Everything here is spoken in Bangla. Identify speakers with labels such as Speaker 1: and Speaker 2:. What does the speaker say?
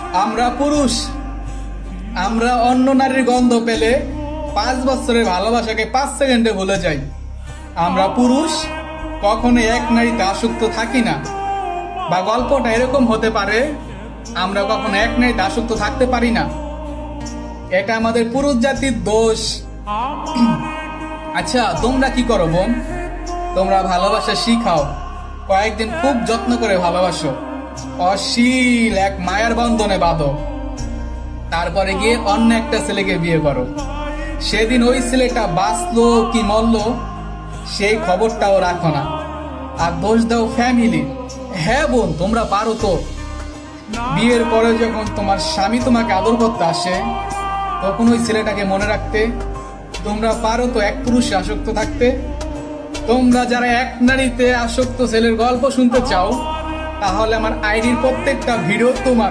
Speaker 1: আমরা পুরুষ, আমরা অন্য নারীর গন্ধ পেলে 5 বছরের ভালোবাসাকে 5 সেকেন্ডে ভুলে যাই। আমরা পুরুষ কখনো এক নারীতে আসক্ত থাকি না। বা গল্পটা এরকম হতে পারে, আমরা কখনো এক নারীতে আসক্ত থাকতে পারি না। এটা আমাদের পুরুষ জাতির দোষ। আচ্ছা, তোমরা কি করো বোন? তোমরা ভালোবাসা শিখাও, কয়েকদিন খুব যত্ন করে ভালোবাসো, অশ্লীল এক মায়ার বন্ধনে বাঁধো, তারপরে গিয়ে অন্য একটা ছেলেকে বিয়ে করো। সেদিন ওই ছেলেটা বাঁচলো কি মরলো সেই খবরটাও রাখো না, আর দোষ দাও ফ্যামিলি। হ্যাঁ বোন, তোমরা পারো তো। বিয়ের পরে যখন তোমার স্বামী তোমাকে আদর করতে আসে, তখন ওই ছেলেটাকে মনে রাখতে। তোমরা পারো তো এক পুরুষে আসক্ত থাকতে। তোমরা যারা এক নারীতে আসক্ত ছেলের গল্প শুনতে চাও, তাহলে আমার আইডির প্রত্যেকটা ভিডিও তোমার